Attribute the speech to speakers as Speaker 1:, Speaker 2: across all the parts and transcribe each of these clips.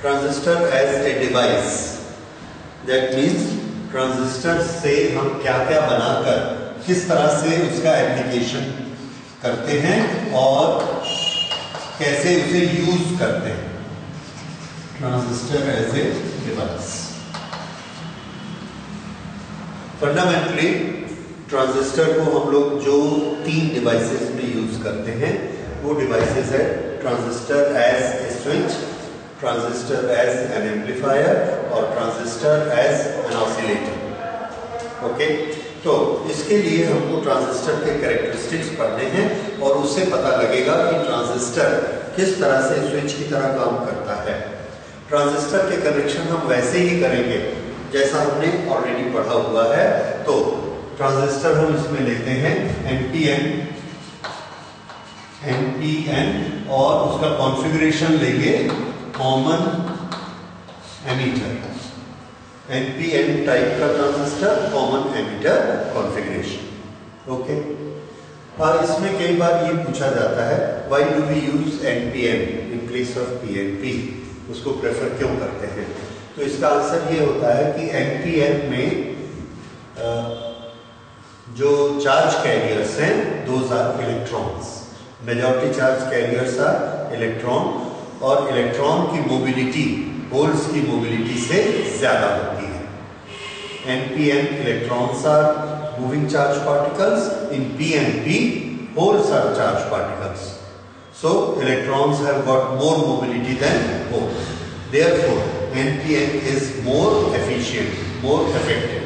Speaker 1: Transistor as a device, that means transistor से हम क्या क्या बनाकर किस तरह से उसका एप्लीकेशन करते हैं और कैसे उसे यूज करते हैं। Transistor as a device, fundamentally transistor को हम लोग जो 3 डिवाइसेस में यूज करते हैं वो डिवाइसेस है transistor as a switch, transistor as an amplifier और transistor as an oscillator. Okay, तो इसके लिए हमको ट्रांजिस्टर के कैरेक्टरिस्टिक्स पढ़ने हैं और उससे पता लगेगा कि ट्रांजिस्टर किस तरह से स्विच की तरह काम करता है। ट्रांजिस्टर के कनेक्शन हम वैसे ही करेंगे जैसा हमने ऑलरेडी पढ़ा हुआ है। तो ट्रांजिस्टर हम इसमें लेते हैं NPN और उसका कॉन्फ़िगरेशन लेंगे कॉमन एमीटर, NPN टाइप का transistor, common emitter configuration. Okay, और इसमें कई बार ये पूछा जाता है why do we use NPN in place of PNP, उसको प्रेफर क्यों करते हैं। तो इसका आंसर ये होता है कि NPN में जो चार्ज कैरियर्स हैं those are electrons, majority charge carriers are electron, और इलेक्ट्रॉन की मोबिलिटी होल्स की मोबिलिटी से ज्यादा होती है। NPN electrons are moving charge particles, in PNP holes are charged particles. So electrons have got more mobility than holes. Therefore, NPN is more efficient, more effective.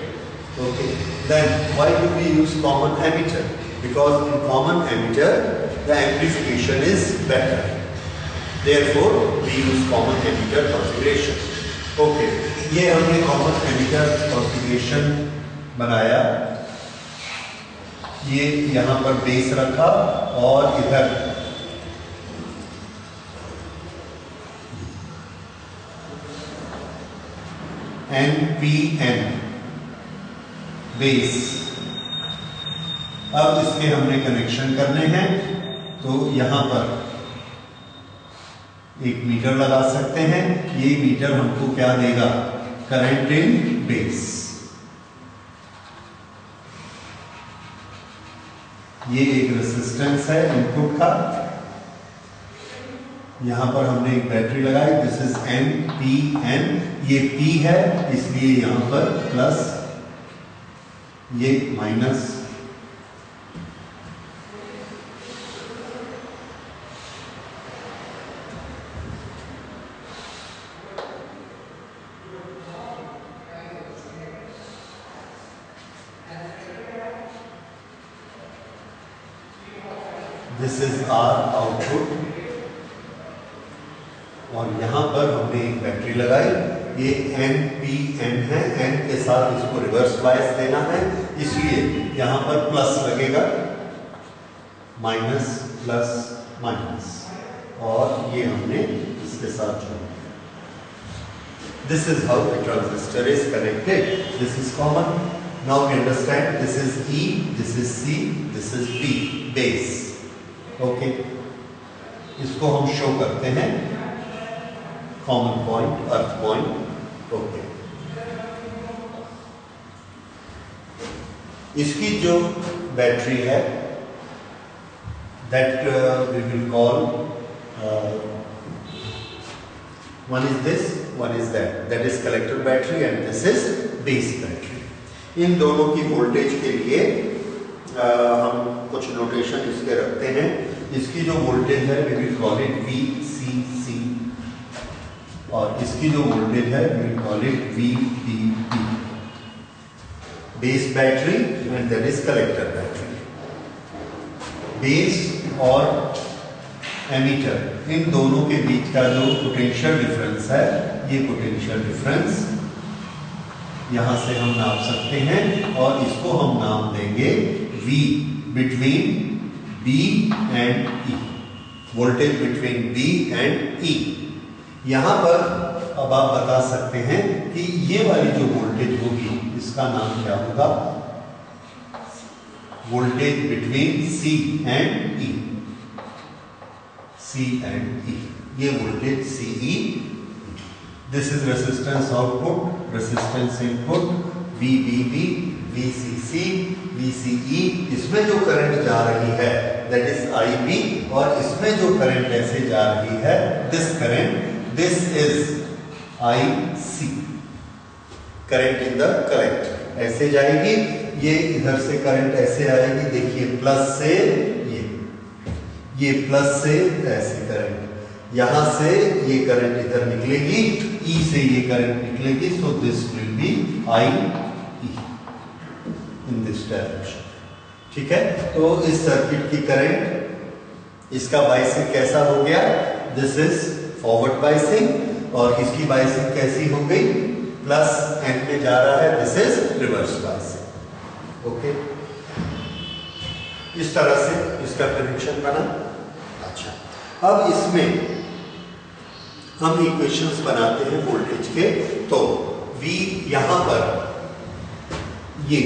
Speaker 1: Okay. Then why do we use common emitter? Because in common emitter the amplification is better. Therefore, we use common emitter configuration. Okay. ये हमने common emitter configuration बनाया, ये यहाँ पर base रखा और इधर NPN base. अब इसके हमने कनेक्शन करने हैं, तो यहां पर एक मीटर लगा सकते हैं। ये मीटर हमको क्या देगा, करंट इन बेस। ये एक रेजिस्टेंस है इनपुट का, यहां पर हमने एक बैटरी लगाई, दिस इज NPN, ये P है इसलिए यहां पर प्लस, ये minus. This is our output, और यहां पर हमने एक बैटरी लगाई, ये NPN है, N के साथ इसको रिवर्स बायस देना है इसलिए यहां पर प्लस लगेगा, माइनस प्लस माइनस, और ये हमने इसके साथ जोड़ा। This is how the transistor is connected, this is common. Now we understand this is E, this is C, this is P, base. Okay, इसको हम शो करते हैं common point, earth point. Okay, इसकी जो बैटरी है that we will call, one is this, one is that is collector battery and this is base battery. इन दोनों की वोल्टेज के लिए हम कुछ नोटेशन इसके रखते हैं। इसकी जो वोल्टेज है we will call it VCC, और इसकी जो वोल्टेज है we will call it VBB, base battery and that is collector battery. Base और एमीटर, इन दोनों के बीच का जो पोटेंशियल डिफरेंस है, ये पोटेंशियल डिफरेंस यहां से हम नाप सकते हैं, और इसको हम नाम देंगे V, between B and E, voltage between B and E। यहां पर अब आप बता सकते हैं कि ये वाली जो वोल्टेज होगी इसका नाम क्या होगा, voltage between C and E, C and E, ये voltage CE। This is resistance output, resistance input, VBB, VCC, VCE, इसमें जो करंट जा रही है दैट इज IB, और इसमें जो करंट ऐसे जा रही है this current, this is IC, current in the collector. ऐसे जाएगी, ये इधर से करंट ऐसे आएगी, देखिए प्लस से ये प्लस से ऐसे करंट, यहां से ये करंट इधर निकलेगी, E से ये करंट निकलेगी, so this will be IE in this direction. ठीक है, तो इस सर्किट की करंट, इसका बाइसिंग कैसा हो गया, दिस इज फॉरवर्ड बाइसिंग, और इसकी बाइसिंग कैसी हो गई, प्लस एंड में जा रहा है, this is reverse biasing. Okay, इस तरह से इसका कनेक्शन बना। अच्छा, अब इसमें हम इक्वेशंस बनाते हैं वोल्टेज के। तो V यहां पर, ये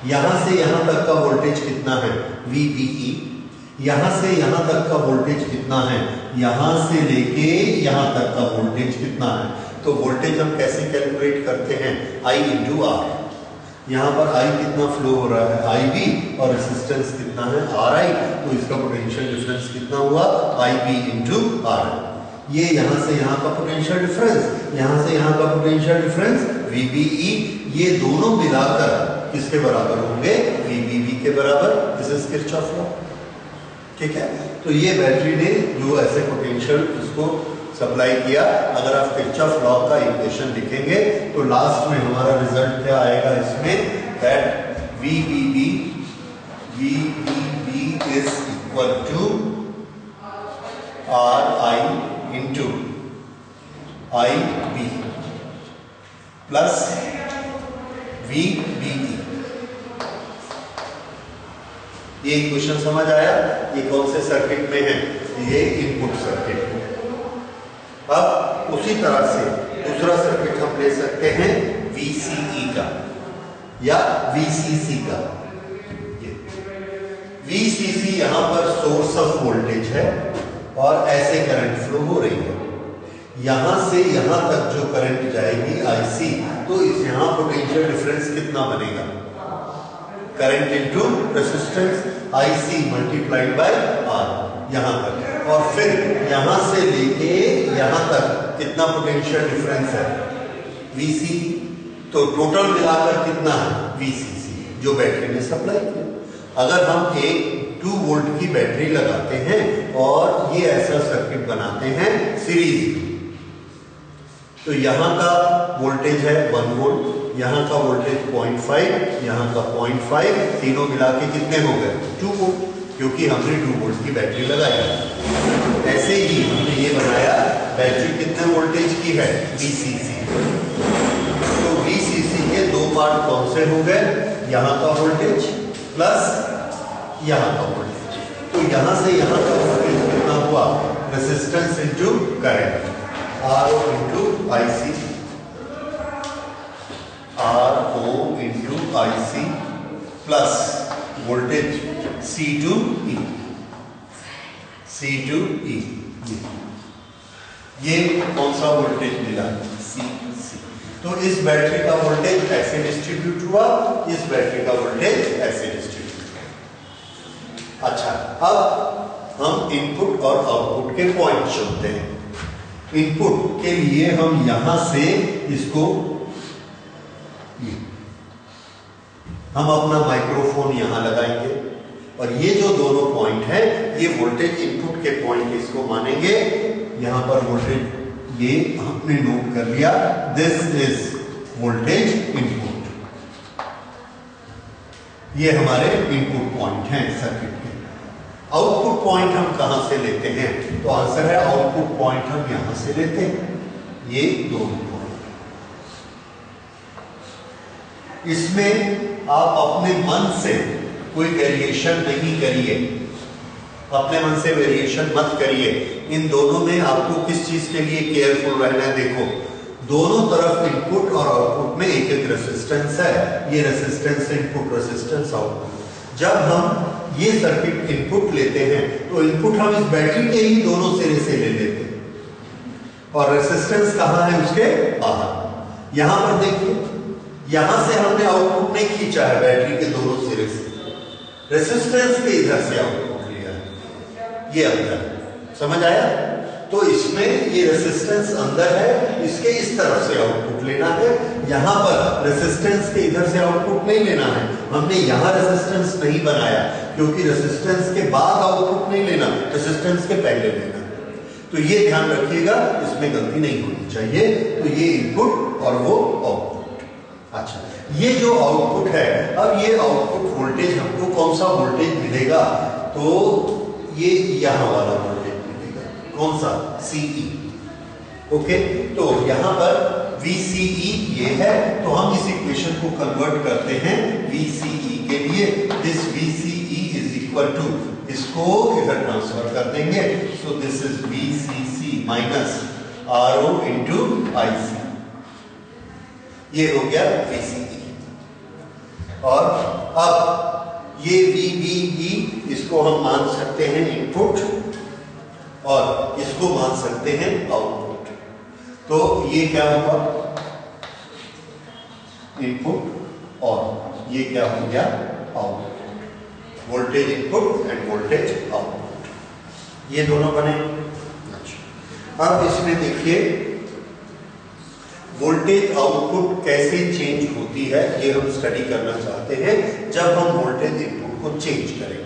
Speaker 1: यहां से यहां तक का वोल्टेज कितना है, VBE, यहां से यहां तक का वोल्टेज कितना है, यहां से लेके यहां तक का वोल्टेज कितना है। तो वोल्टेज हम कैसे कैलकुलेट करते हैं, I इंटू R। यहाँ पर I कितना फ्लो हो रहा है, IB, और रेसिस्टेंस कितना है, RI, तो इसका पोटेंशियल डिफरेंस कितना हुआ, IB इंटू RI। ये यहाँ से यहाँ का पोटेंशियल डिफरेंस, यहाँ से यहाँ का पोटेंशियल डिफरेंस VBE, ये दोनों मिलाकर किसके बराबर होंगे, VBB के बराबर। This is Kirchhoff law. ठीक है, तो ये बैटरी ने जो ऐसे पोटेंशियल इसको सप्लाई किया, अगर आप किरचॉफ लॉ का इक्वेशन लिखेंगे तो लास्ट में हमारा रिजल्ट क्या आएगा इसमें, that VBB is equal to RI into IB plus VBE। ये इक्वेशन समझ आया, ये कौन से सर्किट में है, ये इनपुट सर्किट में। अब उसी तरह से दूसरा सर्किट हम ले सकते हैं VCE का या VCC का। VCC यहां पर सोर्स ऑफ वोल्टेज है और ऐसे करंट फ्लो हो रही है, यहां से यहां तक जो करंट जाएगी IC, तो इस यहां पोटेंशियल डिफरेंस कितना बनेगा, current into resistance IC multiplied by R यहां तक, और फिर यहां से लेके यहां तक कितना पोटेंशियल डिफरेंस है, VC, तो टोटल मिलाकर कितना है VCC, जो बैटरी ने सप्लाई किया। अगर हम एक 2 वोल्ट की बैटरी लगाते हैं और ये ऐसा सर्किट बनाते हैं सीरीज में, तो यहां का वोल्टेज है 1 वोल्ट, यहां का वोल्टेज 0.5, यहां का 0.5, तीनों मिला के कितने हो गए 2 वोल्ट, क्योंकि हमने 2 वोल्ट की बैटरी लगाई। ऐसे ही हमने ये बनाया, बैटरी कितने वोल्टेज की है VCC, तो VCC के 2 पार्ट कौन से हो गए, यहां का वोल्टेज प्लस यहां का वोल्टेज, तो यहां से यहां का वोल्टेज कितना हुआ, resistance into current, RO into IC, RO into IC plus voltage C to E। ये कौन सा वोल्टेज मिला, C। तो इस बैटरी का वोल्टेज ऐसे डिस्ट्रीब्यूट हुआ, इस बैटरी का वोल्टेज ऐसे डिस्ट्रीब्यूट हुआ। अच्छा, अब हम इनपुट और आउटपुट के पॉइंट चुनते हैं। इनपुट के लिए हम यहां से इसको, हम अपना माइक्रोफोन यहां लगाएंगे, और ये जो दोनों पॉइंट है ये वोल्टेज इनपुट के पॉइंट इसको मानेंगे। यहां पर वोल्टेज ये हमने नोट कर लिया, दिस इज वोल्टेज इनपुट, ये हमारे इनपुट पॉइंट हैं सर्किट के। आउटपुट पॉइंट हम कहां से लेते हैं, तो आंसर है आउटपुट पॉइंट हम यहां से लेते हैं, ये दोनों पॉइंट। इसमें आप अपने मन से कोई वेरिएशन नहीं करिए, अपने मन से वेरिएशन मत करिए। इन दोनों में आपको किस चीज के लिए केयरफुल रहना है, देखो दोनों तरफ इनपुट और आउटपुट में एक एक रेजिस्टेंस है, ये रेजिस्टेंस इनपुट, रेजिस्टेंस आउटपुट। जब हम ये सर्किट इनपुट लेते हैं तो इनपुट हम इस बैटरी के ही दोनों सिरे से ले लेते हैं, और रेसिस्टेंस कहाँ है उसके बाहर। यहां पर देखिए, यहां से हमने आउटपुट नहीं खींचा है बैटरी के दोनों सिरे से, रेसिस्टेंस के इधर से आउटपुट लिया है, ये अंदर, समझ आया। तो इसमें ये रेसिस्टेंस अंदर है, इसके इस तरफ से आउटपुट लेना है, यहां पर रेसिस्टेंस के इधर से आउटपुट नहीं लेना है। हमने यहां रेसिस्टेंस नहीं बनाया क्योंकि रेसिस्टेंस के बाद आउटपुट नहीं लेना, रेसिस्टेंस के पहले लेना। तो ये ध्यान रखिएगा, इसमें गलती नहीं होनी चाहिए। तो ये इनपुट और वो आउटपुट। अच्छा, ये जो आउटपुट है, अब ये आउटपुट वोल्टेज हमको कौन सा वोल्टेज मिलेगा, तो ये यहां वाला वोल्टेज मिलेगा, कौन सा, CE। ओके, तो यहां पर VCE ये है, तो हम इस इक्वेशन को कन्वर्ट करते हैं VCE के लिए। This VCE is equal to, इसको इधर ट्रांसफर कर देंगे, so this is VCC minus RO into IC, ये हो गया VCE। और अब ये VBE, इसको हम मान सकते हैं इनपुट और इसको मान सकते हैं आउटपुट। तो ये क्या हुआ, इनपुट और ये क्या हो गया output, voltage input end voltage output, ये दोनों बने। अच्छा, अब इसमें देखिए वोल्टेज आउटपुट कैसे चेंज होती है, ये हम स्टडी करना चाहते हैं। जब हम वोल्टेज इनपुट को चेंज करेंगे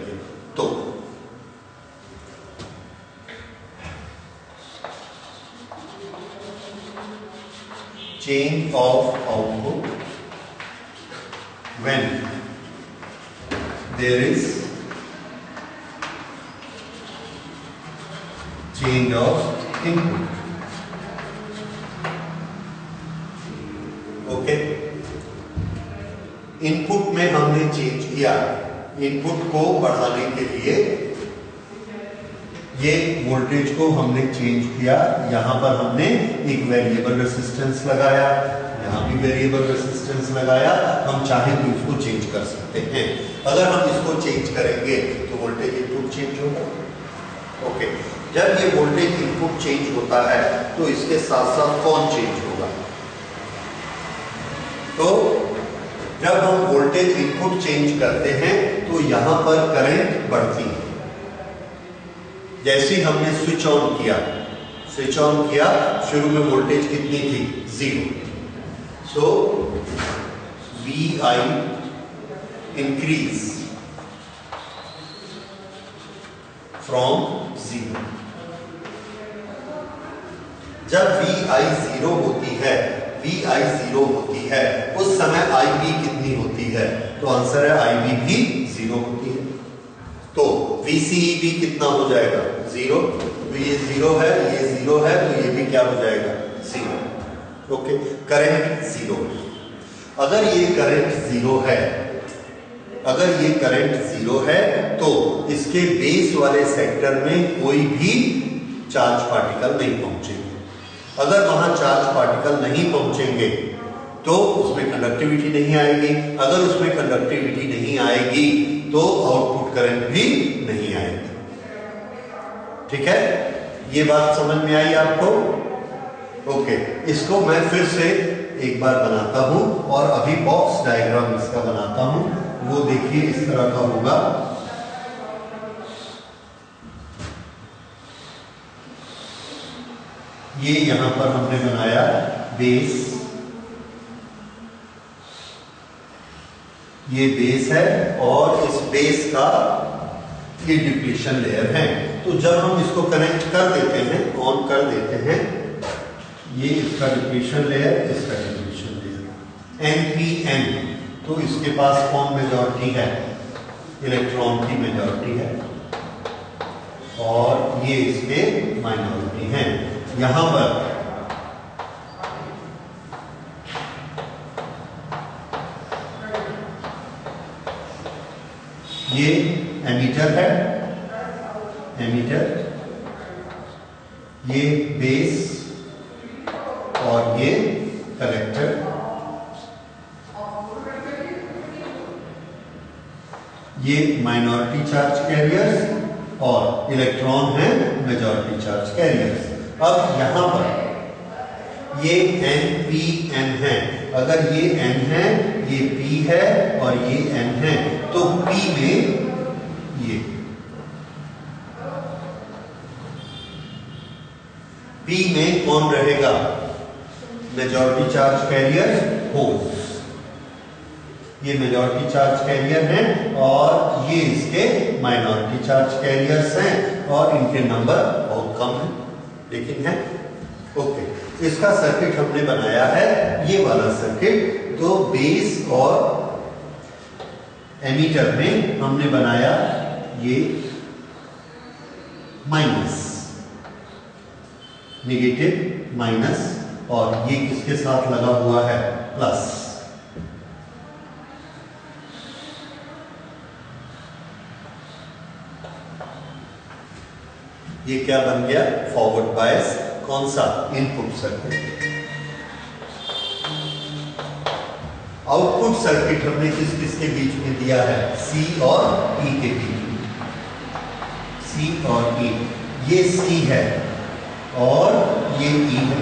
Speaker 1: तो change of output when there is change of input. Okay, input में हमने चेंज किया, इनपुट को बढ़ाने के लिए ये वोल्टेज को हमने चेंज किया। यहां पर हमने एक वेरिएबल रेसिस्टेंस लगाया, यहां भी वेरिएबल रेसिस्टेंस लगाया। हम चाहे तो इसको चेंज कर सकते हैं। अगर हम इसको चेंज करेंगे तो वोल्टेज इनपुट चेंज होगा। ओके, जब ये वोल्टेज इनपुट चेंज होता है तो इसके साथ साथ कौन चेंज होगा, तो जब हम वोल्टेज इनपुट चेंज करते हैं तो यहां पर करंट बढ़ती है। जैसे हमने स्विच ऑन किया, शुरू में वोल्टेज कितनी थी, 0। सो VI इंक्रीज फ्रॉम 0। जब VI 0 होती है, उस समय IB कितनी होती है, तो आंसर है IB भी 0 होती है। तो VCE भी कितना हो जाएगा, 0। तो ये 0 है, ये 0 है, तो ये भी क्या हो जाएगा, 0। Okay, current 0। अगर ये करंट 0 है तो इसके बेस वाले सेक्टर में कोई भी चार्ज पार्टिकल नहीं पहुंचेंगे। अगर वहां चार्ज पार्टिकल नहीं पहुंचेंगे तो उसमें कंडक्टिविटी नहीं आएगी। अगर उसमें कंडक्टिविटी नहीं आएगी तो आउटपुट करंट भी नहीं आएगी। ठीक है, ये बात समझ में आई आपको। ओके, इसको मैं फिर से एक बार बनाता हूं और अभी बॉक्स डायग्राम इसका बनाता हूं, वो देखिए इस तरह का होगा। ये यहां पर हमने बनाया बेस, ये बेस है और इस बेस का ये डिप्लीशन लेयर है। तो जब हम इसको कनेक्ट कर देते हैं, ऑन कर देते हैं, ये इसका डिप्लीशन लेयर, इसका डिप्लीशन लेयर, NPN। तो इसके पास कौन मेजॉरिटी है, इलेक्ट्रॉन की मेजॉरिटी है और ये इसके माइनॉरिटी हैं। यहां पर ये एमीटर है, ये बेस और ये कलेक्टर। ये माइनॉरिटी चार्ज कैरियर्स और इलेक्ट्रॉन है मेजॉरिटी चार्ज कैरियर्स। अब यहां पर ये n p n है। अगर ये n है, ये p है और ये n है, तो p में ये p में कौन रहेगा? Majority charge carrier holes. ये मेजॉरिटी चार्ज कैरियर हैं और ये इसके माइनॉरिटी चार्ज कैरियर्स हैं और इनके नंबर बहुत कम है, लेकिन है। ओके, इसका सर्किट हमने बनाया है ये वाला सर्किट। तो बेस और एमीटर में हमने बनाया ये माइनस, नेगेटिव माइनस, और ये किसके साथ लगा हुआ है? प्लस। ये क्या बन गया? Forward bias. कौन सा? Input circuit. आउटपुट सर्किट हमने किस किस के बीच में दिया है? C और E के बीच में। C और E, ये C है और ये E है।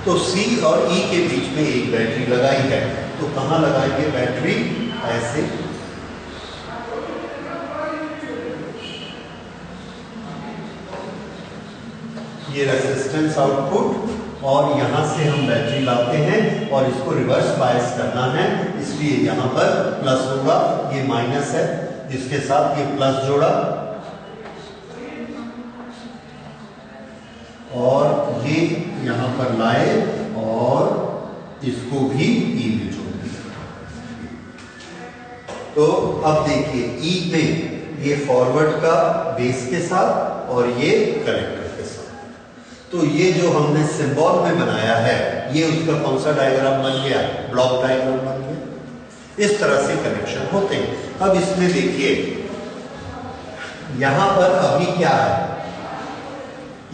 Speaker 1: तो C और E के बीच में एक बैटरी लगाई है। तो कहां लगाएंगे बैटरी? ऐसे। ये रेजिस्टेंस आउटपुट, और यहां से हम बैटरी लाते हैं और इसको रिवर्स बायस करना है, इसलिए यहां पर प्लस होगा। ये माइनस है, इसके साथ ये प्लस जोड़ा और ये यहां पर लाए और इसको भी E में जोड़ दिया। तो अब देखिए E में ये फॉरवर्ड का बेस के साथ और ये कलेक्टर के साथ। तो ये जो हमने सिंबल में बनाया है, ये उसका कौन सा डायग्राम बन गया? ब्लॉक डायग्राम बन गया। इस तरह से कनेक्शन होते हैं। अब इसमें देखिए यहां पर अभी क्या है?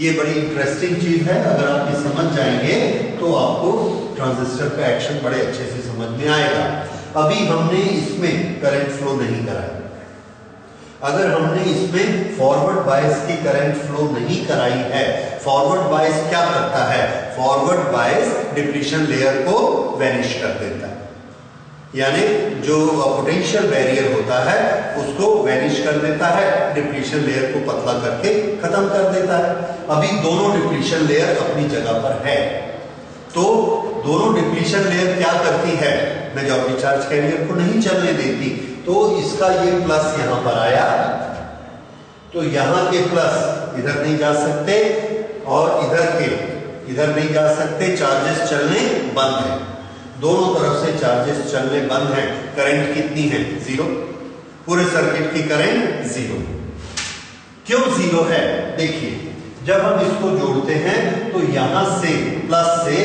Speaker 1: ये बड़ी इंटरेस्टिंग चीज है। अगर आप ये समझ जाएंगे तो आपको ट्रांजिस्टर का एक्शन बड़े अच्छे से समझ में आएगा। अभी हमने इसमें करंट फ्लो नहीं कराया। अगर हमने इसमें फॉरवर्ड बायस की करंट फ्लो नहीं कराई है, फॉरवर्ड बायस क्या करता है? फॉरवर्ड बायस डिप्लीशन लेयर को वैनिश कर देता है, यानी जो पोटेंशियल बैरियर होता है उसको वैनिश कर देता है, डिप्लीशन लेयर को पतला करके खत्म कर देता है। अभी दोनों डिप्लीशन लेयर अपनी जगह पर है। तो दोनों डिप्लीशन लेयर क्या करती है? मेजॉरिटी चार्ज कैरियर को नहीं चलने देती। तो इसका ये प्लस यहां पर आया, तो यहां के प्लस इधर नहीं जा सकते और इधर नहीं जा सकते। चार्जेस चलने बंद है, दोनों तरफ से चार्जेस चलने बंद हैं। करंट कितनी है? 0। पूरे सर्किट की करंट 0। क्यों 0 है? देखिए जब हम इसको जोड़ते हैं तो यहां से प्लस से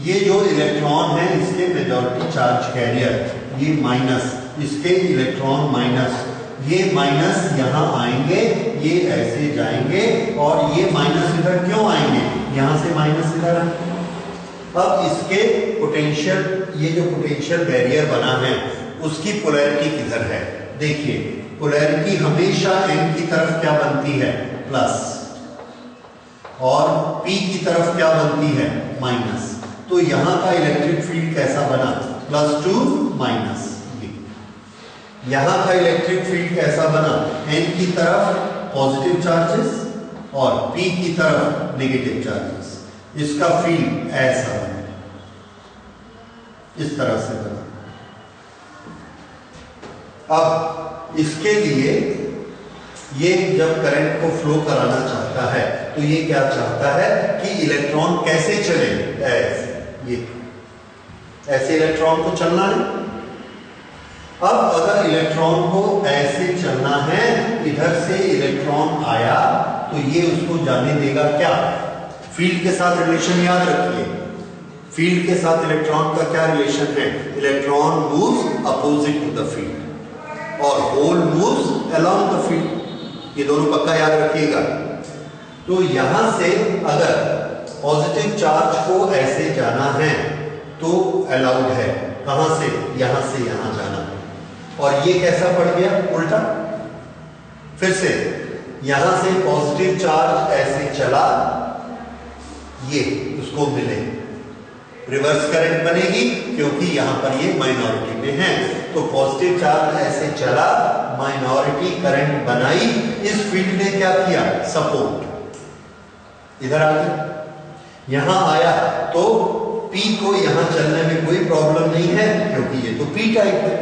Speaker 1: ये जो इलेक्ट्रॉन है इसके मेजॉरिटी चार्ज कैरियर, ये माइनस, इसके इलेक्ट्रॉन माइनस, ये माइनस यहां आएंगे, ये ऐसे जाएंगे और ये माइनस इधर क्यों आएंगे? यहां से माइनस इधर आएंगे। अब इसके पोटेंशियल, ये जो पोटेंशियल बैरियर बना है उसकी पोलैरिटी किधर है? देखिए पोलैरिटी हमेशा n की तरफ क्या बनती है? प्लस, और p की तरफ क्या बनती है? माइनस। तो यहां का इलेक्ट्रिक फील्ड कैसा बना? +2 माइनस। यहां का इलेक्ट्रिक फील्ड कैसा बना? n की तरफ पॉजिटिव चार्जेस और p की तरफ नेगेटिव चार्जेस। इसका फील्ड ऐसा बना, इस तरह से बना। अब इसके लिए ये जब करंट को फ्लो कराना चाहता है तो ये क्या चाहता है कि इलेक्ट्रॉन कैसे चले? ऐसे, ये ऐसे इलेक्ट्रॉन को चलना है। अब अगर इलेक्ट्रॉन को ऐसे चलना है, इधर से इलेक्ट्रॉन आया तो ये उसको जाने देगा क्या? फील्ड के साथ रिलेशन याद रखिए। फील्ड के साथ इलेक्ट्रॉन का क्या रिलेशन है? Electron moves opposite to the field और hole moves along the field. ये दोनों पक्का याद रखिएगा। तो यहां से अगर पॉजिटिव चार्ज को ऐसे जाना है तो अलाउड है। कहां से? यहां से यहां जाना। और ये कैसा पड़ गया? उल्टा। फिर से यहां से पॉजिटिव चार्ज ऐसे चला, ये उसको उसको मिले। रिवर्स करंट बनेगी क्योंकि यहां पर ये माइनॉरिटी में है, तो पॉजिटिव चार्ज ऐसे चला, माइनॉरिटी करंट बनाई, इस फील्ड ने क्या किया, सपोर्ट, इधर आ गया, यहां आया तो P को यहां चलने में कोई प्रॉब्लम नहीं है क्योंकि ये तो P टाइप है,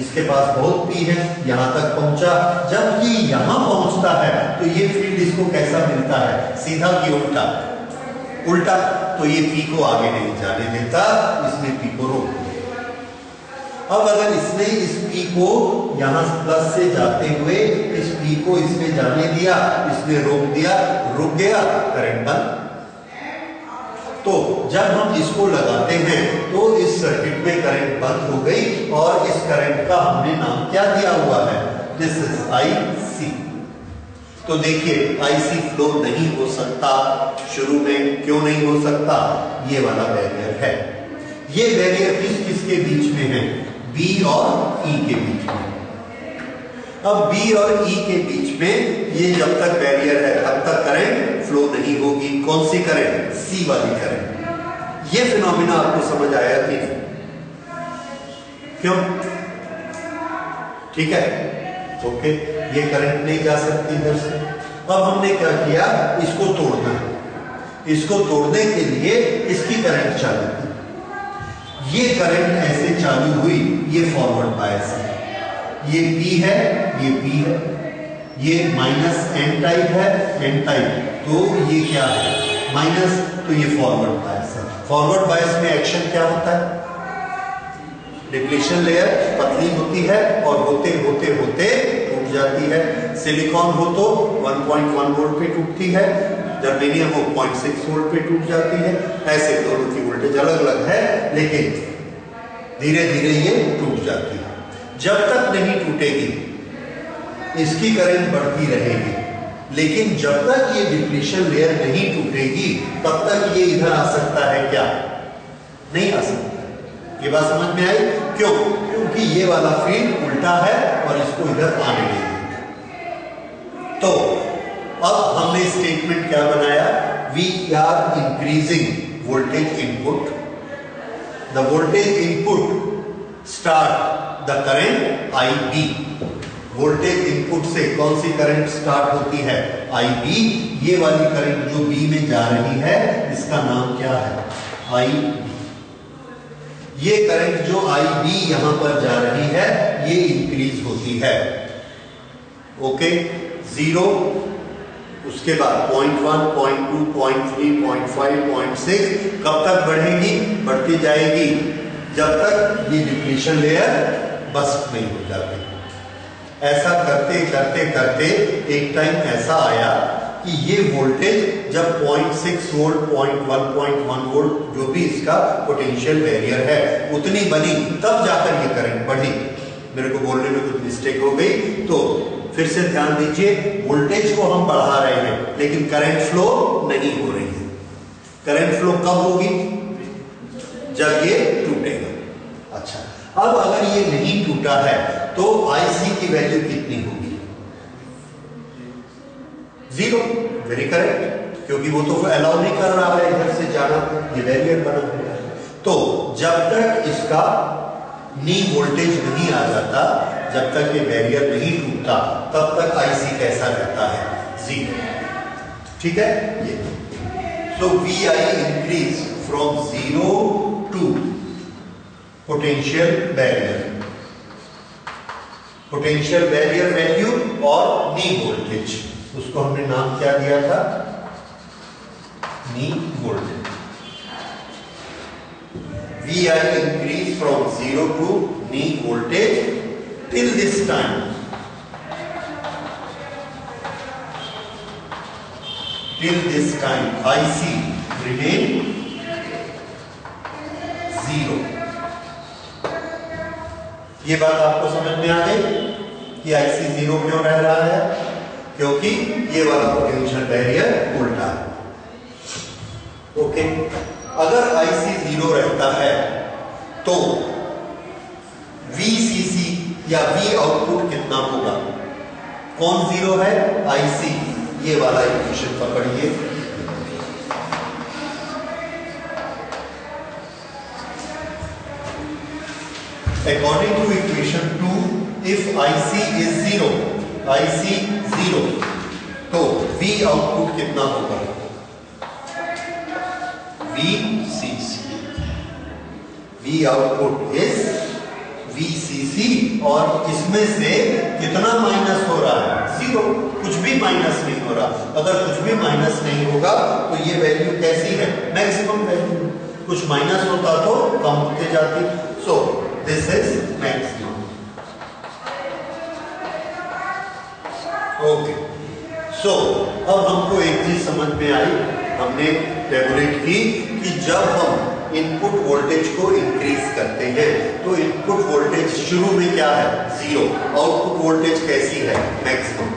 Speaker 1: इसके पास बहुत P है, यहां तक पहुंचा। जब ये यहां पहुंचता है तो ये फील्ड इसको कैसा मिलता है, सीधा कि उल्टा, उल्टा, तो ये P को आगे नहीं जाने देता, इसने P को रोक दिया। अब अगर इसने इस P को यहां प्लस से जाते हुए इस P को इसमें जाने दिया, इसने रोक दिया, रुक गया, करंट बंद। तो जब हम इसको लगाते हैं तो इस सर्किट में करंट बंद हो गई और इस करंट का हमने नाम क्या दिया हुआ है, दिस इज IC। तो देखिए IC फ्लो नहीं हो सकता शुरू में, क्यों नहीं हो सकता, ये वाला बैरियर है। ये बैरियर किस किसके बीच में है, B और E के बीच में। अब B और E के बीच में ये जब तक बैरियर है तब तक करंट फ्लो नहीं होगी। कौन सी करंट, C वाली करंट। ये फिनोमिना आपको समझ आया कि नहीं, क्यों, ठीक है, ओके, ये करंट नहीं जा सकती इधर से। अब हमने क्या किया, इसको तोड़ना है, इसको तोड़ने के लिए इसकी करंट चालू की, ये करंट ऐसे चालू हुई, ये फॉरवर्ड बायस है, ये P है, ये P है, ये -N टाइप है, N टाइप, तो ये क्या है, माइनस, तो ये फॉरवर्ड बायस है। फॉरवर्ड बायस में एक्शन क्या होता है, डिप्लीशन लेयर पतली होती है और होते होते होते टूट जाती है। सिलिकॉन हो तो 1.1 वोल्ट पे टूटती है, जर्मेनियम हो 0.6 वोल्ट पे टूट जाती है। ऐसे दोनों की वोल्टेज अलग अलग है, लेकिन धीरे धीरे ये टूट जाती है। जब तक नहीं टूटेगी इसकी करंट बढ़ती रहेगी, लेकिन जब तक ये डिप्लीशन लेयर नहीं टूटेगी तब तक ये इधर आ सकता है क्या, नहीं आ सकता। ये बात समझ में आई, क्यों, क्योंकि ये वाला फील्ड उल्टा है और इसको इधर आने नहीं देगा। तो अब हमने स्टेटमेंट क्या बनाया, we are increasing voltage input, the voltage input start the current IB। Voltage input से कौन सी करंट स्टार्ट होती है, IB। ये वाली करंट जो B में जा रही है इसका नाम क्या है, IB। ये करंट जो IB यहां पर जा रही है ये इंक्रीज होती है, ओके, 0, उसके बाद 0.1, 0.2, 0.3, 0.5, 0.6, कब तक बढ़ेगी, बढ़ती जाएगी जब तक ये डिप्लीशन लेयर बस्ट नहीं हो जाती। ऐसा करते करते करते एक टाइम ऐसा आया कि ये वोल्टेज जब 0.6 वोल्ट, 0.1 वोल्ट जो भी इसका पोटेंशियल बैरियर है उतनी बनी, तब जाकर ये करंट बढ़ी। मेरे को बोलने में कुछ मिस्टेक हो गई, तो फिर से ध्यान दीजिए, वोल्टेज को हम बढ़ा रहे हैं लेकिन करंट फ्लो नहीं हो रही है। करंट फ्लो कब होगी, जब ये टूटेगा। अच्छा, अब अगर ये नहीं टूटा है तो IC की वैल्यू कितनी होगी, 0, वेरी करेक्ट, क्योंकि वो तो अलाउ नहीं कर रहा है इधर से जाना, ये बैरियर बना हुआ है। तो जब तक इसका नी वोल्टेज नहीं आ जाता, जब तक ये बैरियर नहीं टूटता, तब तक IC कैसा रहता है, 0, ठीक है। ये so VI increase from 0 to potential barrier, potential barrier value और नी वोल्टेज, उसको हमने नाम क्या दिया था, knee voltage. VI increase from 0 to knee voltage till this time. Till this time IC remain 0. ये बात आपको समझ में आ गई कि IC 0 क्यों रह रहा है, क्योंकि ये वाला पोटेंशियल बैरियर उल्टा है, ओके। अगर IC 0 रहता है तो VCC या V आउटपुट कितना होगा, कौन 0 है, IC। ये वाला इक्वेशन पकड़िए, according to equation 2, if IC is 0, IC 0, तो V आउटपुट कितना होगा? VCC, V output is VCC, और इसमें से कितना माइनस हो रहा है? 0, कुछ भी माइनस नहीं हो रहा। अगर कुछ भी माइनस नहीं होगा तो ये वैल्यू कैसी है? Maximum value. कुछ माइनस होता तो कम होते जाती। So this is maximum. Okay, so अब हमको एक चीज समझ में आई, हमने टेबुलेट की कि जब हम इनपुट वोल्टेज को इंक्रीज करते हैं तो इनपुट वोल्टेज शुरू में क्या है? 0। आउटपुट वोल्टेज कैसी है? मैक्सिमम।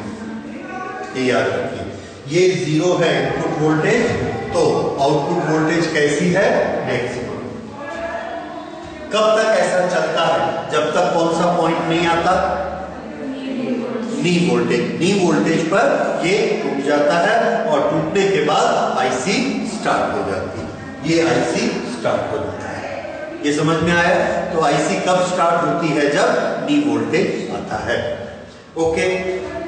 Speaker 1: ये याद रखिए, ये 0 है इनपुट वोल्टेज, तो आउटपुट वोल्टेज कैसी है? मैक्सिमम। कब तक ऐसा चलता है? जब तक कौन सा पॉइंट नहीं आता? नी वोल्टेज। नी वोल्टेज पर ये टूट जाता है और टूटने के बाद आईसी स्टार्ट हो जाती है। ये आईसी स्टार्ट हो जाता है। ये समझ में आया? तो आईसी कब स्टार्ट होती है? जब नी वोल्टेज आता है। ओके,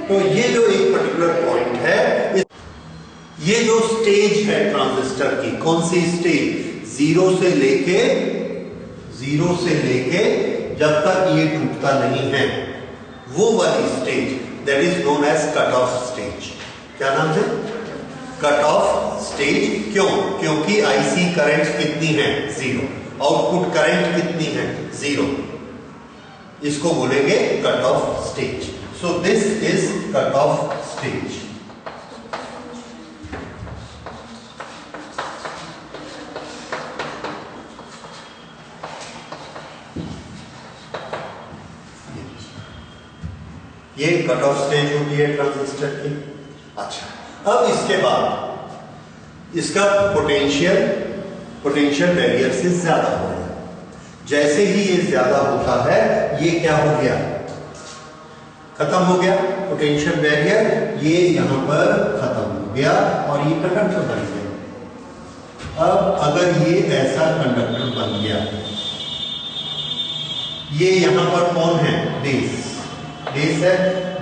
Speaker 1: तो ये जो एक पर्टिकुलर पॉइंट है, ये जो स्टेज है ट्रांजिस्टर की, कौन सी स्टेज? 0 से लेके जब तक ये टूटता नहीं है, वो वाली stage, that is known as cut off stage. क्या नाम है? Cut off stage. क्यों? क्योंकि आईसी करंट कितनी है? 0। आउटपुट करंट कितनी है? 0। इसको बोलेंगे cut off stage. So this is cut off stage. ये कट ऑफ स्टेज होती है ट्रांजिस्टर की। अच्छा, अब इसके बाद इसका पोटेंशियल बैरियर से ज्यादा हो गया। जैसे ही ये ज्यादा होता है, ये क्या हो गया? खत्म हो गया पोटेंशियल बैरियर, ये यहां पर खत्म हो गया और ये कंडक्टर बन गया। अब अगर ये ऐसा कंडक्टर बन गया, ये यहां पर कौन है? बेस है।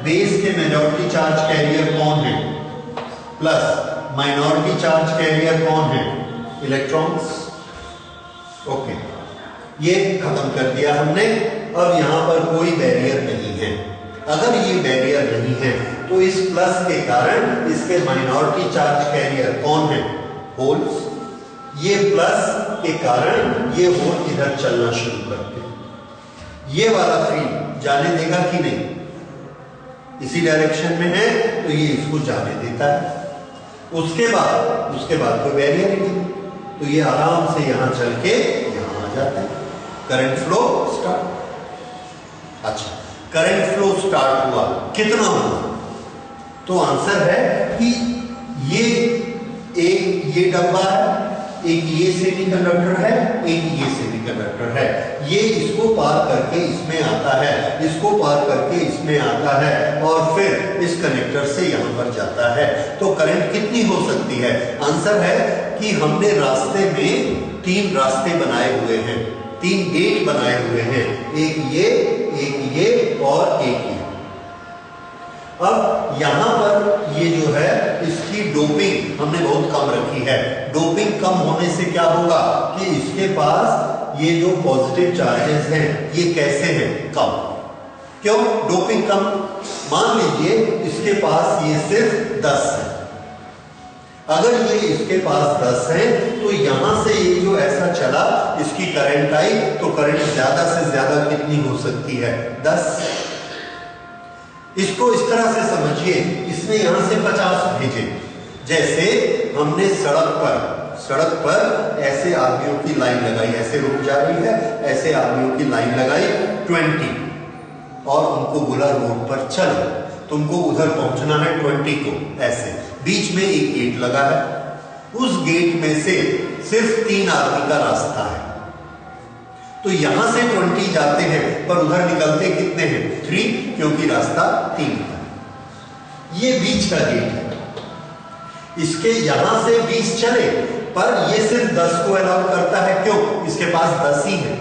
Speaker 1: बेस के मेजॉरिटी चार्ज कैरियर कौन है? प्लस। माइनॉरिटी चार्ज कैरियर कौन है? इलेक्ट्रॉन्स। ओके, ये खत्म कर दिया हमने। अब यहां पर कोई बैरियर नहीं है। अगर ये बैरियर नहीं है तो इस प्लस के कारण इसके माइनॉरिटी चार्ज कैरियर कौन है? होल्स। ये प्लस के कारण ये होल इधर चलना शुरू करते हैं। ये वाला फील्ड जाने देगा कि नहीं? इसी डायरेक्शन में है तो ये इसको जाने देता है। उसके बाद कोई बैरियर ही नहीं, तो ये आराम से यहां चल के यहां आ जाता है। Current flow start. अच्छा, करंट फ्लो स्टार्ट हुआ, कितना हुआ? तो आंसर है कि ये डब्बा है, एक ये सेमीकंडक्टर है, एक ये सेमीकंडक्टर है। ये इसको पार करके इसमें आता है, इसको पार करके इसमें आता है और फिर इस कनेक्टर से यहां पर जाता है। तो करंट कितनी हो सकती है? आंसर है कि हमने रास्ते में 3 रास्ते बनाए हुए हैं, 3 गेट बनाए हुए हैं, एक ये और एक ये। अब यहां पर ये जो है इसकी डोपिंग हमने बहुत कम रखी है। डोपिंग कम होने से क्या होगा कि इसके पास ये जो पॉजिटिव चार्जेस हैं ये कैसे हैं? कम। क्यों डोपिंग कम? मान लीजिए इसके पास ये सिर्फ 10 है। अगर ये इसके पास 10 है तो यहां से ये जो ऐसा चला, इसकी करंट आई, तो करंट ज्यादा से ज्यादा कितनी हो सकती है? 10। इसको इस तरह से समझिए, इसने यहां से 50 भेजे। जैसे हमने सड़क पर ऐसे आदमियों की लाइन लगाई, ऐसे रुक जा रही है, ऐसे आदमियों की लाइन लगाई 20 और उनको बोला रोड पर चलो, तुमको उधर पहुंचना है 20 को। ऐसे बीच में एक गेट लगा है, उस गेट में से सिर्फ 3 आदमी का रास्ता है। तो यहां से 20 जाते हैं पर उधर निकलते कितने हैं? 3, क्योंकि रास्ता 3 है। ये बीच का गेट है, इसके यहां से 20 चले पर ये सिर्फ 10 को अलाउ करता है। क्यों? इसके पास 10 ही है।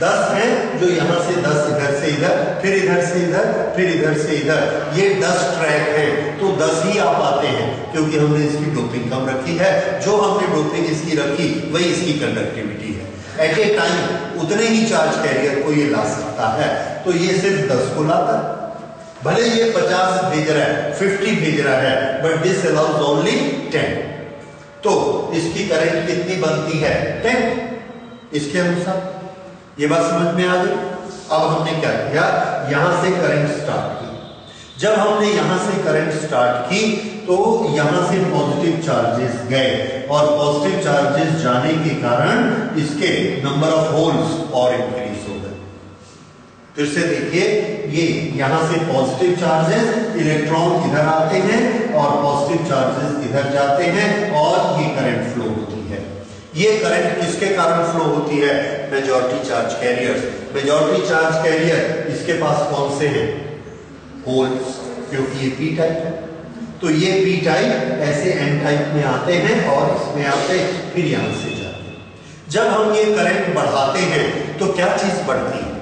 Speaker 1: 10 हैं जो यहाँ से 10 इधर से इधर, फिर इधर से इधर, फिर इधर से इधर, ये 10 ट्रैक हैं, तो 10 ही आ पाते हैं क्योंकि हमने इसकी डोपिंग कम रखी है। जो हमने डोपिंग इसकी रखी वही इसकी कंडक्टिविटी है। एट ए टाइम उतने ही चार्ज कैरियर को ये ला सकता है, तो ये सिर्फ 10 को लाता है। भले ये 50 भेज रहा है, 50 भेज रहा है, बट दिस अलाउज ओनली 10। तो इसकी करंट कितनी बनती है? 10। इसके अनुसार ये बात समझ में आ गई। अब हमने क्या किया, यहां से करंट स्टार्ट की। जब हमने यहां से करंट स्टार्ट की तो यहां से पॉजिटिव चार्जेस गए और पॉजिटिव चार्जेस जाने के कारण इसके नंबर ऑफ होल्स और इंक्रीज हो गए। फिर से देखिए, ये यहां से पॉजिटिव चार्जेस, इलेक्ट्रॉन इधर आते हैं और पॉजिटिव चार्जेस इधर जाते हैं और ये करंट फ्लो होती है। ये करंट किसके कारण फ्लो होती है? Majority charge carriers. Majority charge carrier इसके पास कौन से हैं? होल्स, क्योंकि ये पी टाइप है। तो ये पी टाइप ऐसे एन टाइप में आते हैं और इसमें आते फिर यहां से जाते हैं। जब हम ये करंट बढ़ाते हैं तो क्या चीज बढ़ती है?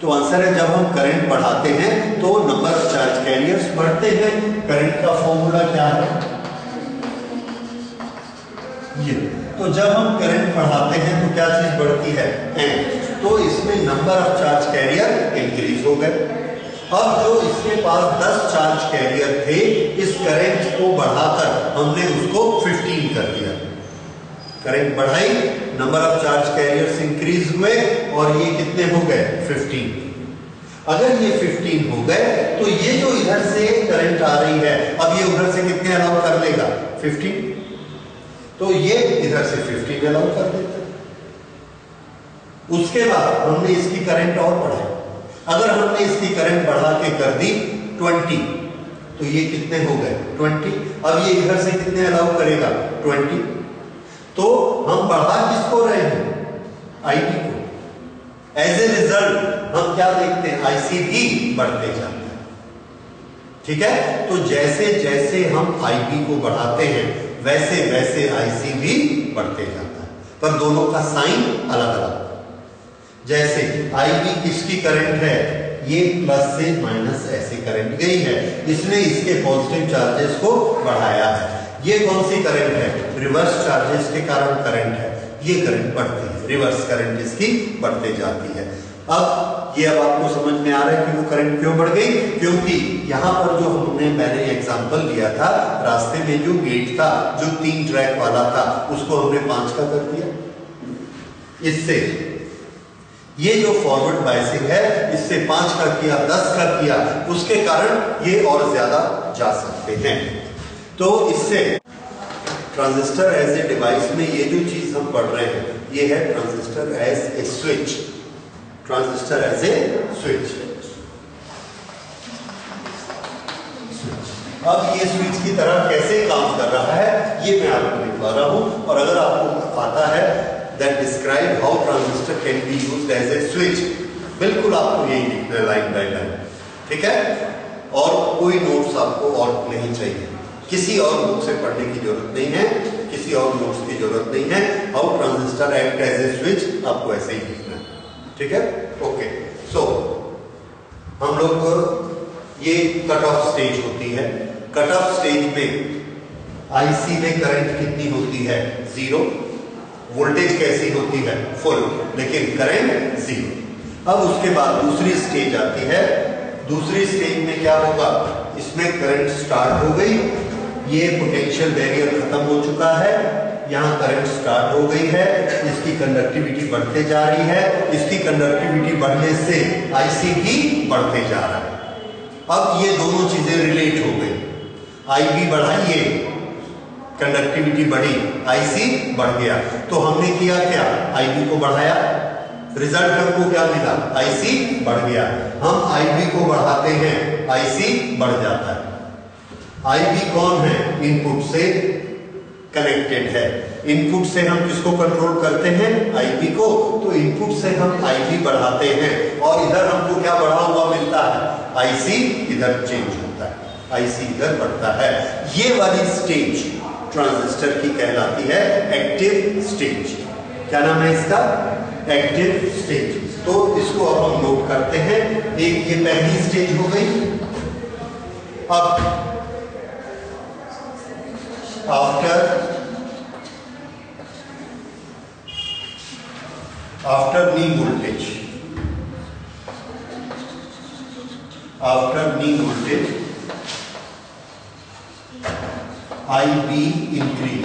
Speaker 1: तो आंसर है, जब हम करंट बढ़ाते हैं तो नंबर ऑफ चार्ज कैरियर्स बढ़ते हैं। करंट का फॉर्मूला क्या है? ये। तो जब हम करंट बढ़ाते हैं तो क्या चीज बढ़ती है? एन। तो इसमें number of charge carrier increase हो गए। अब जो इसके पास 10 चार्ज कैरियर थे, इस करंट को बढ़ाकर हमने उसको 15 कर दिया। करंट बढ़ाई, number of charge carriers increase हुए और ये कितने हो गए? 15। अगर ये 15 हो गए तो ये जो इधर से करंट आ रही है, अब ये उधर से कितने अलाउ कर लेगा? 15। तो ये इधर से 15 अलाउ कर देता है। उसके बाद हमने इसकी करंट और बढ़ाई। अगर हमने इसकी करंट बढ़ा के कर दी 20, तो ये कितने हो गए? 20। अब ये इधर से कितने अलाउ करेगा? 20। तो हम बढ़ा किसको रहे हैं? आईबी को। एज ए रिजल्ट हम क्या देखते हैं? आईसी भी बढ़ते जाते हैं। ठीक है, तो जैसे जैसे हम आईबी को बढ़ाते हैं वैसे वैसे आईसी भी बढ़ते जाता है, पर दोनों का साइन अलग अलग। जैसे आईबी किसकी करंट है? ये प्लस से माइनस ऐसे करंट गई है, इसने इसके पॉजिटिव चार्जेस को बढ़ाया है। ये कौन सी करंट है? रिवर्स चार्जेस के कारण करंट है, ये करंट बढ़ती है, रिवर्स करंट इसकी बढ़ते जाती है। अब ये आपको समझ में आ रहा है कि वो करंट क्यों बढ़ गई? क्योंकि यहां पर जो हमने पहले एग्जांपल दिया था, रास्ते में जो गेट था जो 3 ट्रैक वाला था, उसको हमने 5 का कर दिया। इससे ये जो फॉरवर्ड बायसिंग है, इससे 5 का किया, 10 का किया, उसके कारण ये और ज्यादा जा सकते हैं। तो इससे ट्रांजिस्टर एज ए डिवाइस में ये जो चीज हम पढ़ रहे हैं, ये है transistor as a switch. Transistor as a switch. अब ये स्विच की तरह कैसे काम कर रहा है, ये मैं आपको दिखा रहा हूं। और अगर आपको आता है that describe how transistor can be used as a switch, बिल्कुल आपको यही लिखना है लाइन बाय लाइन। ठीक है, और कोई नोट्स आपको और नहीं चाहिए, किसी और बुक से पढ़ने की जरूरत नहीं है, किसी और नोट्स की जरूरत नहीं है। How transistor act as a switch आपको ऐसे ही लिखना है। ठीक है, ओके। सो हम लोग ये कट ऑफ स्टेज होती है। कट ऑफ स्टेज में आईसी में करंट कितनी होती है? 0। वोल्टेज कैसी होती है? फुल, लेकिन करंट 0। अब उसके बाद दूसरी स्टेज आती है। दूसरी स्टेज में क्या होगा? इसमें करंट स्टार्ट हो गई, ये पोटेंशियल बैरियर खत्म हो चुका है, यहाँ करंट स्टार्ट हो गई है, इसकी कंडक्टिविटी बढ़ते जा रही है, इसकी कंडक्टिविटी बढ़ने से आईसी भी बढ़ते जा रहा है। अब ये दोनों चीजें रिलेट हो गई। आईबी बढ़ाइए, कंडक्टिविटी बढ़ी, आईसी बढ़ गया। तो हमने किया क्या? आईबी को बढ़ाया, रिजल्ट हमको क्या मिला? आईसी बढ़ गया। हम आईबी को बढ़ाते हैं, आईसी बढ़ जाता है। आईबी कौन है? इनपुट से कनेक्टेड है। इनपुट से हम किसको कंट्रोल करते हैं? आईबी को। तो इनपुट से हम आईबी बढ़ाते हैं और इधर हमको क्या बढ़ा हुआ मिलता है? आईसी इधर चेंज होता है, आईसी इधर बढ़ता है। ये वाली स्टेज ट्रांजिस्टर की कहलाती है एक्टिव स्टेज। क्या नाम है इसका? Active stage. तो इसको अब हम नोट करते हैं। एक ये पहली स्टेज हो गई। अब after knee voltage, IB increase,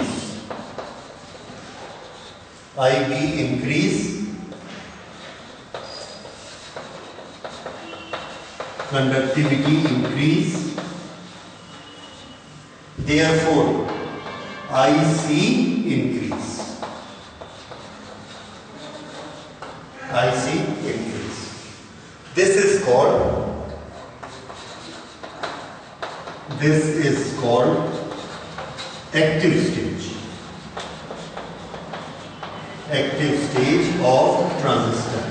Speaker 1: conductivity increase, therefore IC increase. This is called active stage of transistor.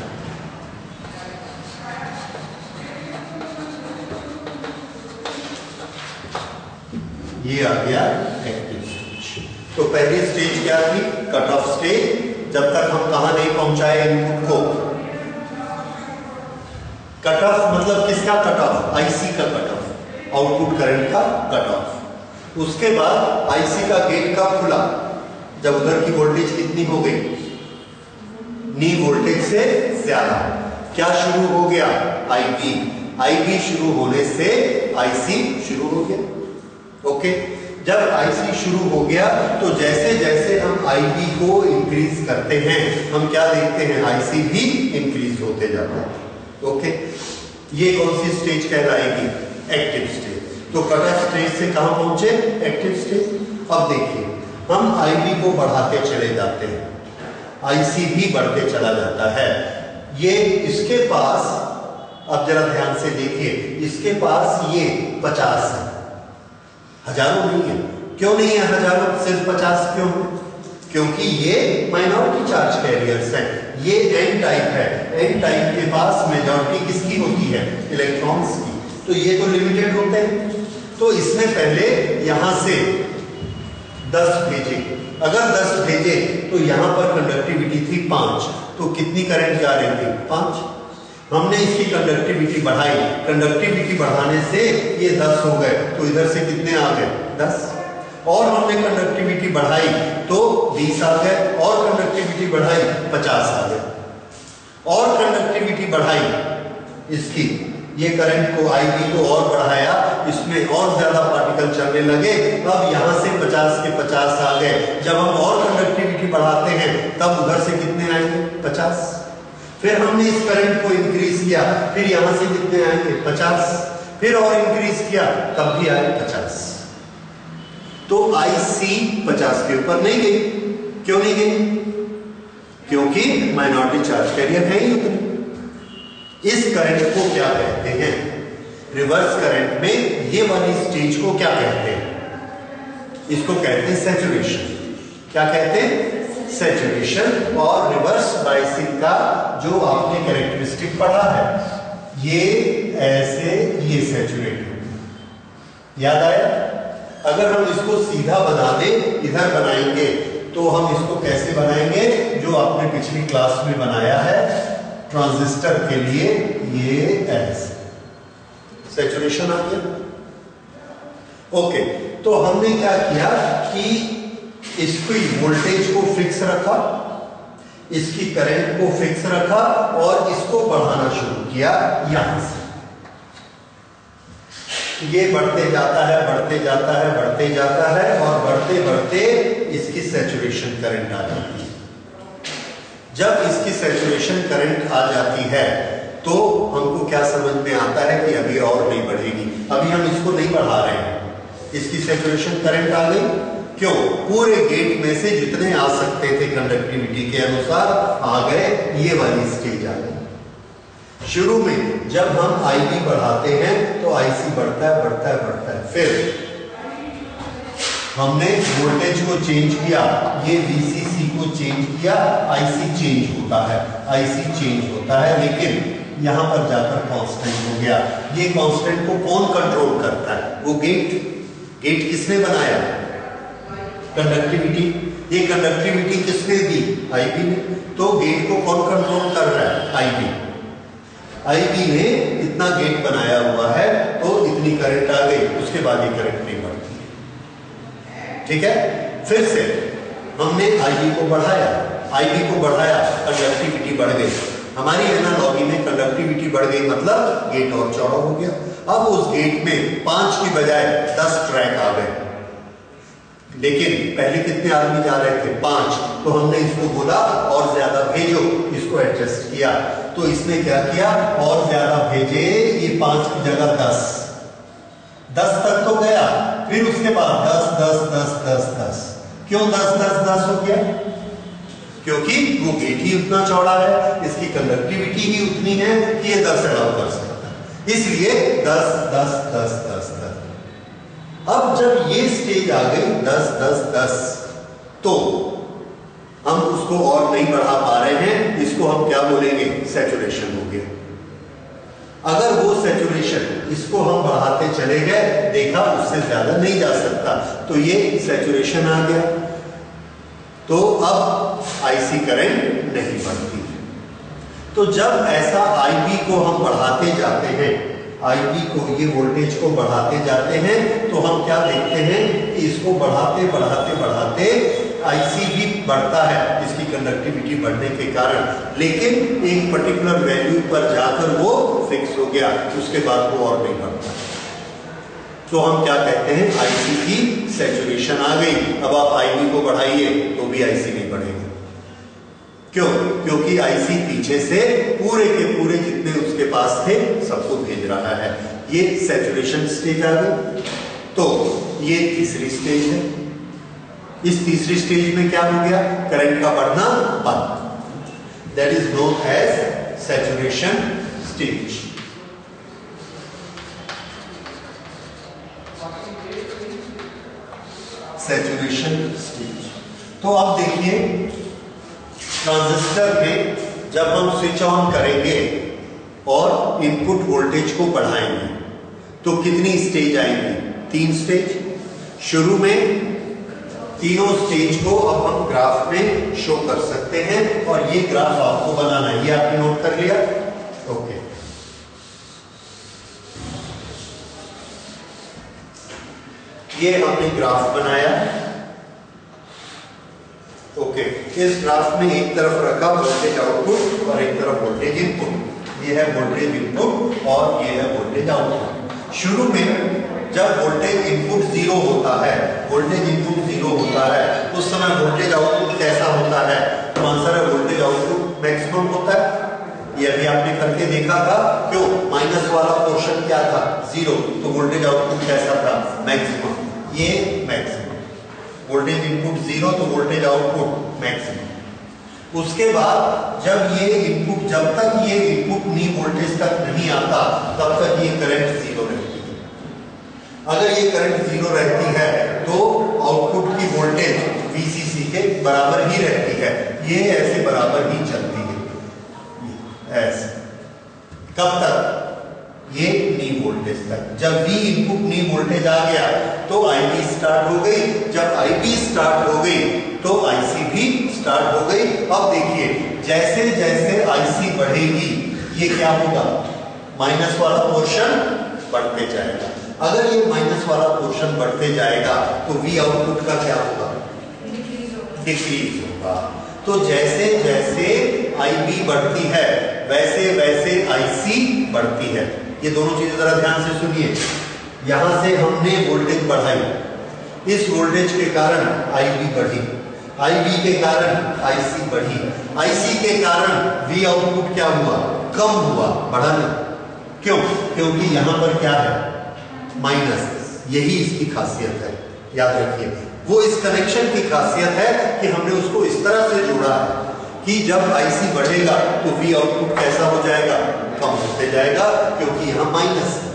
Speaker 1: ये आ गया एक्टिव स्टेज। तो पहली स्टेज क्या थी? Cut off stage. जब तक हम कहां नहीं पहुंचाए इनपुट को। कट ऑफ मतलब किसका कट ऑफ? आईसी का कट ऑफ, आउटपुट करंट का कट ऑफ। उसके बाद आईसी का गेट का खुला, जब उधर की वोल्टेज कितनी हो गई? नी वोल्टेज से ज्यादा। क्या शुरू हो गया? आईबी शुरू होने से आईसी शुरू हो गया। ओके, जब आईसी शुरू हो गया तो जैसे जैसे हम आईबी को इंक्रीज करते हैं, हम क्या देखते हैं? आईसी भी इंक्रीज होते जाता है। ओके, ये कौन सी स्टेज कहलाएगी? Active stage. तो कट ऑफ स्टेज से कहां पहुंचे? Active stage. अब देखिए, हम आईबी को बढ़ाते चले जाते हैं, आईसी भी बढ़ते चला जाता है। ये इसके पास, अब जरा ध्यान से देखिए, इसके पास ये 50 है, हजारों नहीं है। क्यों नहीं है हजारों? सिर्फ 50 क्यों? क्योंकि ये माइनॉरिटी चार्ज कैरियर्स हैं। ये एन टाइप है, एन टाइप के पास मेजॉरिटी किसकी होती है? इलेक्ट्रॉन्स की। तो ये तो लिमिटेड होते हैं। तो इसने पहले यहां से 10 भेजे। अगर 10 भेजे तो यहां पर कंडक्टिविटी थी 5, तो कितनी करंट जा रही थी? 5। हमने इसकी कंडक्टिविटी बढ़ाई, कंडक्टिविटी बढ़ाने से ये 10 हो गए, तो इधर से कितने आ गए? 10। और हमने कंडक्टिविटी बढ़ाई तो 20 आ गए, और कंडक्टिविटी बढ़ाई 50 आ गए, और कंडक्टिविटी बढ़ाई इसकी, ये करंट को आईबी को और बढ़ाया, इसमें और ज्यादा पार्टिकल चलने लगे। अब यहां से 50 के 50 आ गए। जब हम और कंडक्टिविटी बढ़ाते हैं तब उधर से कितने आएंगे? 50। फिर हमने इस करंट को इंक्रीज किया, फिर यहां से कितने आएंगे? 50। फिर और इंक्रीज किया, तब भी आए 50। तो आईसी 50 के ऊपर नहीं गई। क्यों नहीं गई? क्योंकि माइनॉरिटी चार्ज कैरियर है ही उतने। इस करंट को क्या कहते हैं? रिवर्स करंट में ये वाली स्टेज को क्या कहते हैं? इसको कहते हैं सैचुरेशन। क्या कहते हैं? सैचुरेशन। और रिवर्स बायसिंग का जो आपने कैरेक्टरिस्टिक पढ़ा है, ये ऐसे ये सैचुरेट हो, याद आया? अगर हम इसको सीधा बना दें, इधर बनाएंगे, तो हम इसको कैसे बनाएंगे? जो आपने पिछली क्लास में बनाया है ट्रांजिस्टर के लिए, ये ऐसे सैचुरेशन आ गया। ओके, तो हमने क्या किया कि इसकी वोल्टेज को फिक्स रखा, इसकी करंट को फिक्स रखा, और इसको बढ़ाना शुरू किया यहां से। ये बढ़ते जाता है, बढ़ते जाता है, बढ़ते जाता है, और बढ़ते बढ़ते इसकी सैचुरेशन करंट आ जाती है। जब इसकी सैचुरेशन करंट आ जाती है तो हमको क्या समझ में आता है कि अभी और नहीं बढ़ेगी। अभी हम इसको नहीं बढ़ा रहे हैं, इसकी सैचुरेशन करंट आ गई। क्यों? पूरे गेट में से जितने आ सकते थे कंडक्टिविटी के अनुसार आ गए, ये वाली स्टेज आ गई। शुरू में जब हम आईबी बढ़ाते हैं तो आईसी बढ़ता है, बढ़ता है, बढ़ता है। फिर हमने वोल्टेज को चेंज किया, ये वीसीसी को चेंज किया, आईसी चेंज होता है, आईसी चेंज होता है, लेकिन यहां पर जाकर कांस्टेंट हो गया। ये कांस्टेंट को कौन कंट्रोल करता है? वो गेट। गेट किसने बनाया? कंडक्टिविटी। ये कंडक्टिविटी किसने दी? आईबी ने। तो गेट को कौन कंट्रोल कर रहा है? आईबी। आईबी ने इतना गेट बनाया हुआ है तो इतनी करंट आ गई, उसके बाद ये करंट नहीं बढ़ती। ठीक है, फिर से हमने आईबी को बढ़ाया, कंडक्टिविटी बढ़ गई। हमारी एनालॉजी में कंडक्टिविटी बढ़ गई मतलब गेट और चौड़ा हो गया। अब उस गेट में 5 की बजाय 10 ट्रैक आ गए, लेकिन पहले कितने आदमी जा रहे थे? 5। तो हमने इसको बोला और ज्यादा भेजो, इसको एडजस्ट किया। तो इसने क्या किया? और ज्यादा भेजे, ये 5 की जगह 10 तक तो गया, फिर उसके बाद 10 10 10 10 10। क्यों 10 10 10 हो गया? क्योंकि वो गेट ही उतना चौड़ा है, इसकी कंडक्टिविटी ही उतनी है कि ये 10 अलाउ कर सकता है, इसलिए 10 10 10 10 10। अब जब ये स्टेज आ गई 10 10 10, तो हम उसको और नहीं बढ़ा पा रहे हैं, इसको हम क्या बोलेंगे? सैचुरेशन हो गया। अगर वो सैचुरेशन, इसको हम बढ़ाते चले गए, देखा उससे ज्यादा नहीं जा सकता, तो ये सैचुरेशन आ गया। तो अब आईसी करंट नहीं बढ़ती। तो जब ऐसा आईबी को हम बढ़ाते जाते हैं, आईबी को, ये वोल्टेज को बढ़ाते जाते हैं, तो हम क्या देखते हैं कि इसको बढ़ाते बढ़ाते बढ़ाते आईसी भी बढ़ता है इसकी कंडक्टिविटी बढ़ने के कारण, लेकिन एक पर्टिकुलर वैल्यू पर जाकर वो फिक्स हो गया, उसके बाद वो और नहीं बढ़ता। तो हम क्या कहते हैं? आईसी की सैचुरेशन आ गई। अब आप आईबी को बढ़ाइए तो भी आईसी नहीं बढ़ेगा। क्यों? क्योंकि आईसी पीछे से पूरे के पूरे जितने उसके पास थे सबको भेज रहा है। ये सैचुरेशन स्टेज आ गई। तो ये तीसरी स्टेज है। इस तीसरी स्टेज में क्या हो गया? करंट का बढ़ना बंद। That is known as saturation stage. Saturation stage. तो अब देखिए, ट्रांजिस्टर में जब हम स्विच ऑन करेंगे और इनपुट वोल्टेज को बढ़ाएंगे तो कितनी स्टेज आएंगी? 3 स्टेज। शुरू में तीनों स्टेज को अब हम ग्राफ में शो कर सकते हैं, और ये ग्राफ आपको बनाना है। ये आपने नोट कर लिया? ओके। ये हमने ग्राफ बनाया। ओके, इस ग्राफ में एक तरफ रखा वोल्टेज आउटपुट और एक तरफ वोल्टेज इनपुट। ये है वोल्टेज इनपुट और ये है वोल्टेज आउटपुट। शुरू में जब वोल्टेज इनपुट 0 होता है, उस समय वोल्टेज आउटपुट कैसा होता है? तो आंसर है वोल्टेज आउटपुट मैक्सिमम होता है। ये अभी आपने करके देखा था। क्यों? माइनस वाला पोर्शन क्या था? 0। तो वोल्टेज आउटपुट कैसा था? मैक्सिमम। ये मैक्सिमम। वोल्टेज इनपुट 0 तो वोल्टेज आउटपुट मैक्सिमम। उसके बाद जब तक ये इनपुट नी वोल्टेज तक नहीं आता, तब तक ये करंट 0 रहती है। अगर ये करंट 0 रहती है तो आउटपुट की वोल्टेज VCC के बराबर ही रहती है। ये ऐसे बराबर ही चलती है, ऐसे। कब तक? ये नी वोल्टेज तक। जब V इनपुट नी वोल्टेज आ गया तो IB स्टार्ट हो गई। जब IB स्टार्ट हो गई तो IC भी स्टार्ट हो गई। अब देखिए, जैसे जैसे IC बढ़ेगी, ये क्या होगा? माइनस वाला पोर्शन बढ़ते जाएगा। अगर ये माइनस वाला पोर्शन बढ़ते जाएगा तो V आउटपुट का क्या होगा? डिक्रीज होगा। तो जैसे जैसे IB बढ़ती है वैसे वैसे IC बढ़ती है। ये दोनों चीजें जरा ध्यान से सुनिए। यहां से हमने वोल्टेज बढ़ाई, इस वोल्टेज के कारण IB बढ़ी, IB के कारण IC बढ़ी, IC के कारण V आउटपुट क्या हुआ? कम हुआ, बढ़ा नहीं। क्यों? क्योंकि यहां पर क्या है? माइनस। यही इसकी खासियत है, याद रखिए। वो इस कनेक्शन की खासियत है कि हमने उसको इस तरह से जोड़ा है कि जब IC बढ़ेगा तो V आउटपुट कैसा हो जाएगा? कम होते जाएगा, क्योंकि यहां माइनस है।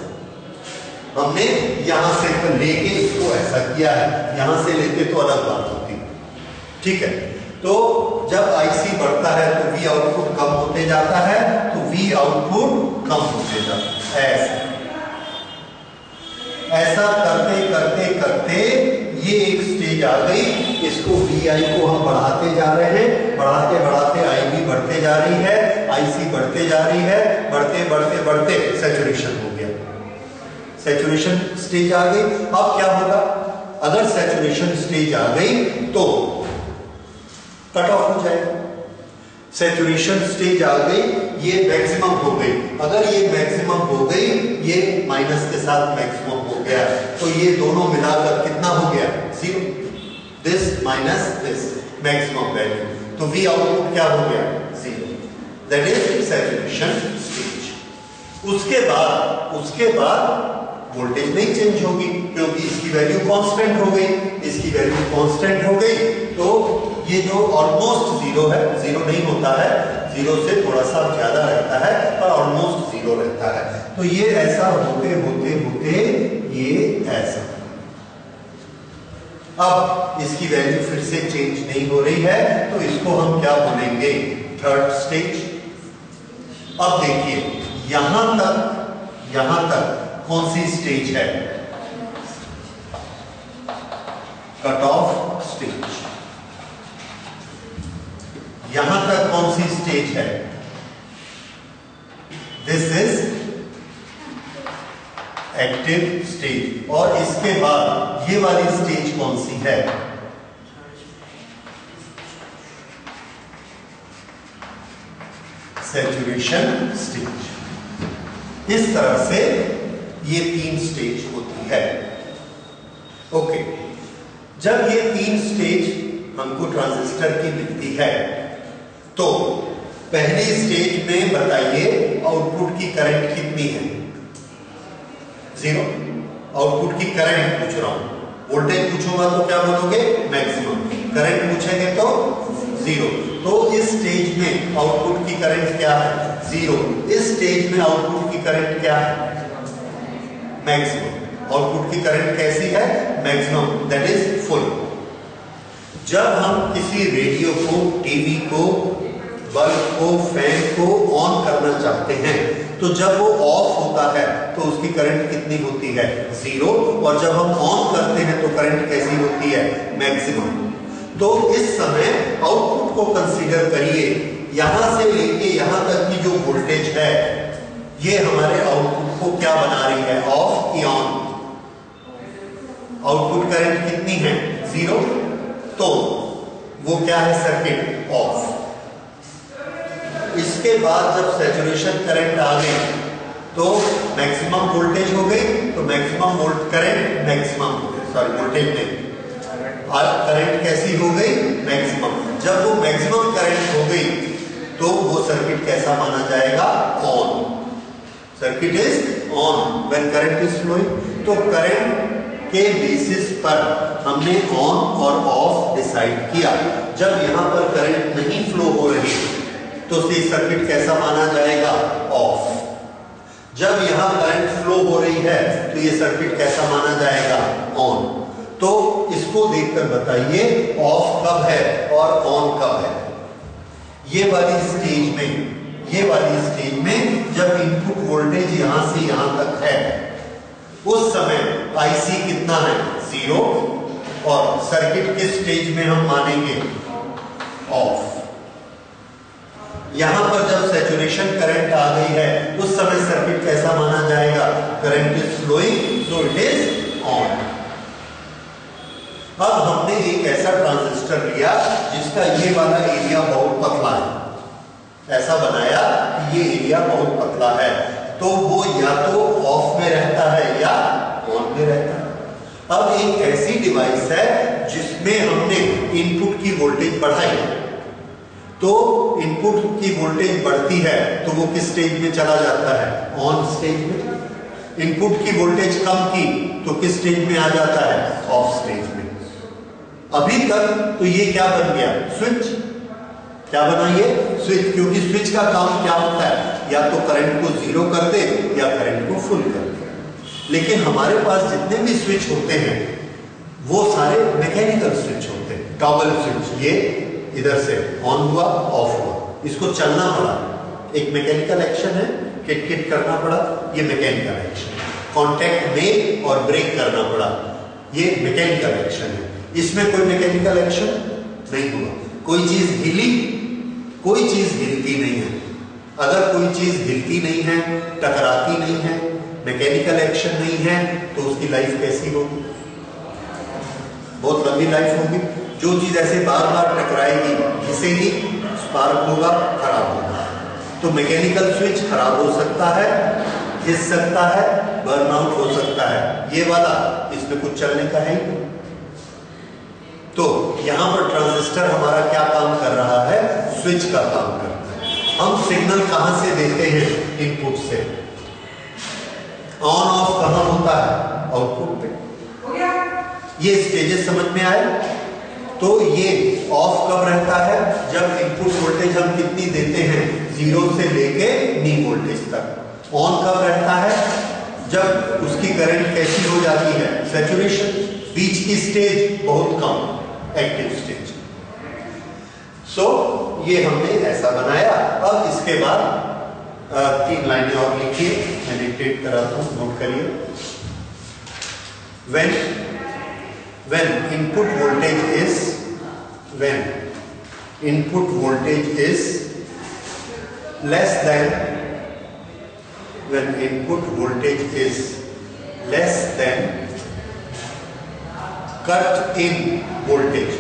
Speaker 1: हमने यहां से लेके इसको ऐसा किया है, यहां से लेके तो अलग बात होती। ठीक है, तो जब IC बढ़ता है तो V आउटपुट कम होते जाता है, तो V आउटपुट कम होते जाता है। ऐसा करते करते करते ये एक स्टेज आ गई, इसको VI को हम बढ़ाते जा रहे हैं, बढ़ाते बढ़ाते IB बढ़ते जा रही है, IC बढ़ते जा रही है, बढ़ते बढ़ते बढ़ते सैचुरेशन हो गया, सैचुरेशन स्टेज आ गई। अब क्या होगा, अगर सैचुरेशन स्टेज आ गई तो कट ऑफ हो जाएगा। सैचुरेशन स्टेज आ गई, ये मैक्सिमम हो गई, अगर ये मैक्सिमम हो गई, ये माइनस के साथ मैक्सिमम हो गया, तो ये दोनों मिलाकर कितना हो गया, 0, this minus this maximum value, तो V आउटपुट क्या हो गया, 0, दैट इज सैचुरेशन स्टेज। उसके बाद वोल्टेज नहीं चेंज होगी, क्योंकि इसकी वैल्यू कांस्टेंट हो गई, इसकी वैल्यू कांस्टेंट हो गई, तो ये जो ऑलमोस्ट 0 है, 0 नहीं होता है, 0 से थोड़ा सा ज्यादा रहता है, पर ऑलमोस्ट 0 रहता है, तो ये ऐसा होते होते होते ये ऐसा। अब इसकी वैल्यू फिर से चेंज नहीं हो रही है, तो इसको हम क्या बोलेंगे, थर्ड स्टेज। अब देखिए यहां तक कौन सी स्टेज है, कट ऑफ स्टेज। यहां तक कौन सी स्टेज है, दिस इज एक्टिव स्टेज, और इसके बाद ये वाली स्टेज कौन सी है, सैचुरेशन स्टेज। इस तरह से ये 3 स्टेज होती है। ओके, जब ये 3 स्टेज हमको ट्रांजिस्टर की मिलती है, तो पहली स्टेज में बताइए आउटपुट की करंट कितनी है, 0। आउटपुट की करंट पूछ रहा हूं, वोल्टेज पूछूंगा तो क्या बोलोगे, मैक्सिमम, करंट पूछेंगे तो 0। तो इस स्टेज में आउटपुट की करंट क्या है, 0। इस स्टेज में आउटपुट की करंट क्या है, मैक्सिमम। आउटपुट की करंट कैसी है, मैक्सिमम, दैट इज फुल। जब हम किसी रेडियो को, टीवी को, बल्ब को, फैन को ऑन करना चाहते हैं, तो जब वो ऑफ होता है तो उसकी करंट कितनी होती है, 0, और जब हम ऑन करते हैं तो करंट कैसी होती है, मैक्सिमम। तो इस समय आउटपुट को कंसीडर करिए, यहां से लेके यहां तक की जो वोल्टेज है, ये हमारे आउटपुट को क्या बना रही है, ऑफ की ऑन। आउटपुट करंट कितनी है, 0, तो वो क्या है, सर्किट ऑफ। इसके बाद जब सैचुरेशन करंट आ गई तो मैक्सिमम वोल्टेज हो गई, तो मैक्सिमम करंट मैक्सिमम वोल्टेज नहीं, करंट कैसी हो गई, मैक्सिमम। जब वो मैक्सिमम करंट हो गई तो वो सर्किट कैसा माना जाएगा, on. Circuit is on when current is flowing. तो करंट के बेसिस पर हमने ऑन और ऑफ डिसाइड किया। जब यहां पर करंट नहीं फ्लो हो रही तो सर्किट कैसा माना जाएगा, ऑफ। जब यहां करंट फ्लो हो रही है तो ये सर्किट कैसा माना जाएगा, ऑन। तो इसको देखकर बताइए ऑफ कब है और ऑन कब है। ये वाली स्टेज में जब इनपुट वोल्टेज यहां से यहां तक है, उस समय IC कितना है, 0, और सर्किट किस स्टेज में हम मानेंगे, ऑफ। यहां पर जब सैचुरेशन करंट आ गई है उस समय सर्किट कैसा माना जाएगा, current is flowing, so it is on. अब हमने एक ऐसा ट्रांजिस्टर लिया जिसका ये वाला एरिया बहुत पतला है, ऐसा बनाया कि ये एरिया बहुत पतला है, तो वो या तो ऑफ में रहता है या ऑन में रहता है। अब एक ऐसी डिवाइस है जिसमें हमने इनपुट की वोल्टेज बढ़ाई, तो इनपुट की वोल्टेज बढ़ती है तो वो किस स्टेज में चला जाता है, ऑन स्टेज में। इनपुट की वोल्टेज कम की तो किस स्टेज में आ जाता है, ऑफ स्टेज में। अभी तक तो ये क्या बन गया, स्विच। क्या बना ये, स्विच, क्योंकि स्विच का काम क्या होता है, या तो करंट को 0 कर दे या करंट को फुल कर दे। लेकिन हमारे पास जितने भी स्विच होते हैं वो सारे मैकेनिकल स्विच होते हैं, टॉगल स्विच। ये इधर से ऑन हुआ, ऑफ हुआ, इसको चलना पड़ा, एक मैकेनिकल एक्शन है, किट किट करना पड़ा, ये मैकेनिकल एक्शन। कॉन्टैक्ट मेक और ब्रेक करना पड़ा, ये मैकेनिकल एक्शन है। इसमें कोई मैकेनिकल एक्शन नहीं हुआ, कोई चीज हिली, कोई चीज हिलती नहीं है। अगर कोई चीज हिलती नहीं है, टकराती नहीं है, मैकेनिकल एक्शन नहीं है, तो उसकी लाइफ कैसी होगी? बहुत लंबी लाइफ होगी। जो चीज ऐसे बार बार टकराएगी, घिसेगी, स्पार्क होगा, खराब होगा। तो मैकेनिकल स्विच खराब हो सकता है, घिस सकता है, बर्नआउट हो सकता है। ये वाला, इसमें कुछ चलने का है ही। तो यहां पर ट्रांजिस्टर हमारा क्या काम कर रहा है? स्विच का काम करता है। हम सिग्नल कहां से देते हैं? इनपुट से। ऑन ऑफ कहां होता है? आउटपुट पे। ये स्टेजेस समझ में आए? तो ये ऑफ कब रहता है? जब इनपुट वोल्टेज हम कितनी देते हैं? 0 से लेके नी वोल्टेज तक। ऑन कब रहता है? जब उसकी करंट कैसी हो जाती है? सैचुरेशन। बीच की स्टेज बहुत कम, एक्टिव स्टेज। सो ये हमने ऐसा बनाया। अब इसके बाद 3 लाइनें और लिखिए, मैं डिक्टेट कराता हूं, नोट करिए। when input voltage is less than cut in voltage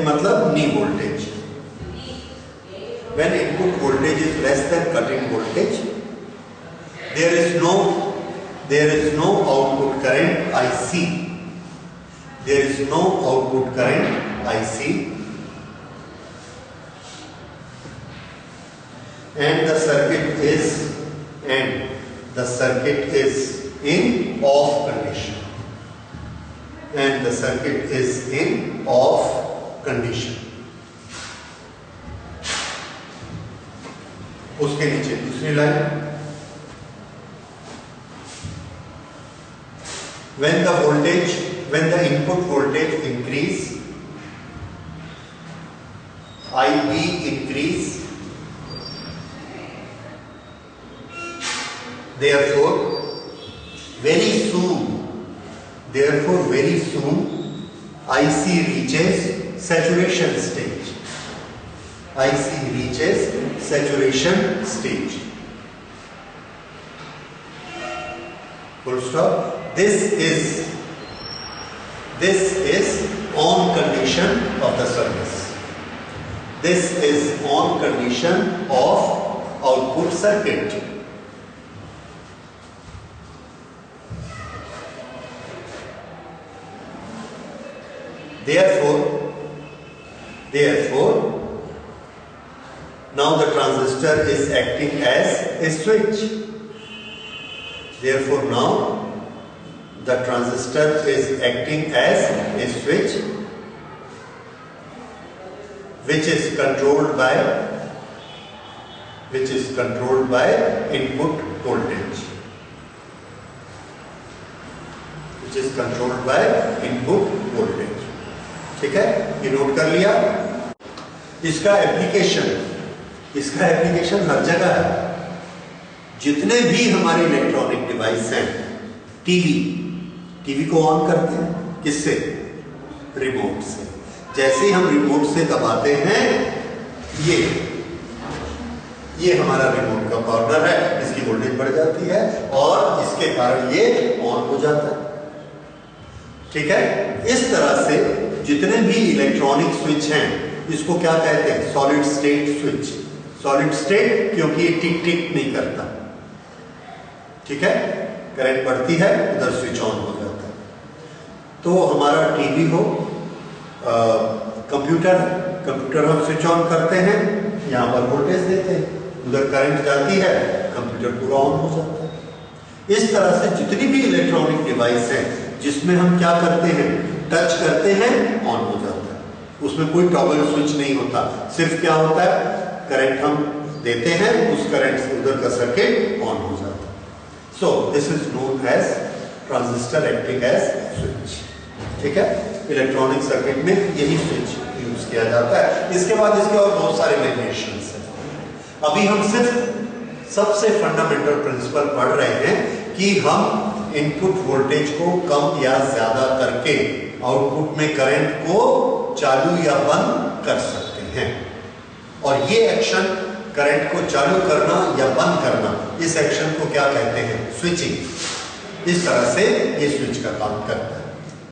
Speaker 1: मतलब नी voltage. when input voltage is less than cut in voltage, there is no output current IC. There is no output current IC, and the circuit is in off condition. उसके नीचे दूसरी line, when the input voltage increase, IB increase, therefore very soon IC reaches saturation stage. Full stop. This is on condition of the service. This is on condition of output circuit. Therefore, now the transistor is acting as a switch. Therefore, now the transistor is acting as a switch, which is controlled by input voltage. ठीक है, ये note कर लिया। इसका application हर जगह है। जितने भी हमारे इलेक्ट्रॉनिक डिवाइस हैं, टीवी को ऑन करते हैं किससे? रिमोट से। जैसे ही हम रिमोट से दबाते हैं, ये हमारा रिमोट का कॉर्नर है, इसकी वोल्टेज बढ़ जाती है और इसके कारण ये ऑन हो जाता है। ठीक है, इस तरह से जितने भी इलेक्ट्रॉनिक स्विच हैं, इसको क्या कहते हैं? Solid state switch. Solid state क्योंकि ये टिक नहीं करता। ठीक है, करंट बढ़ती है, उधर स्विच ऑन हो जाता है। तो हमारा टीवी हो, कंप्यूटर हम स्विच ऑन करते हैं, यहाँ पर वोल्टेज देते हैं, उधर करंट जाती है, कंप्यूटर पूरा ऑन हो जाता है। इस तरह से जितनी भी इलेक्ट्रॉनिक डिवाइस है, जिसमें हम क्या करते हैं? टच करते हैं, ऑन हो जाता है। उसमें कोई टॉगल स्विच नहीं होता, सिर्फ क्या होता है? करंट हम देते हैं, उस करंट से उधर का सर्किट ऑन हो जाता है। So this is known as transistor acting as switch. ठीक है, इलेक्ट्रॉनिक सर्किट में यही स्विच यूज किया जाता है। इसके बाद इसके और बहुत सारे वेरिएशंस हैं। अभी हम सिर्फ सबसे फंडामेंटल प्रिंसिपल पढ़ रहे हैं कि हम इनपुट वोल्टेज को कम या ज्यादा करके आउटपुट में करंट को चालू या बंद कर सकते हैं। और ये एक्शन, करंट को चालू करना या बंद करना, इस एक्शन को क्या कहते हैं? स्विचिंग। इस तरह से ये स्विच का काम करता है।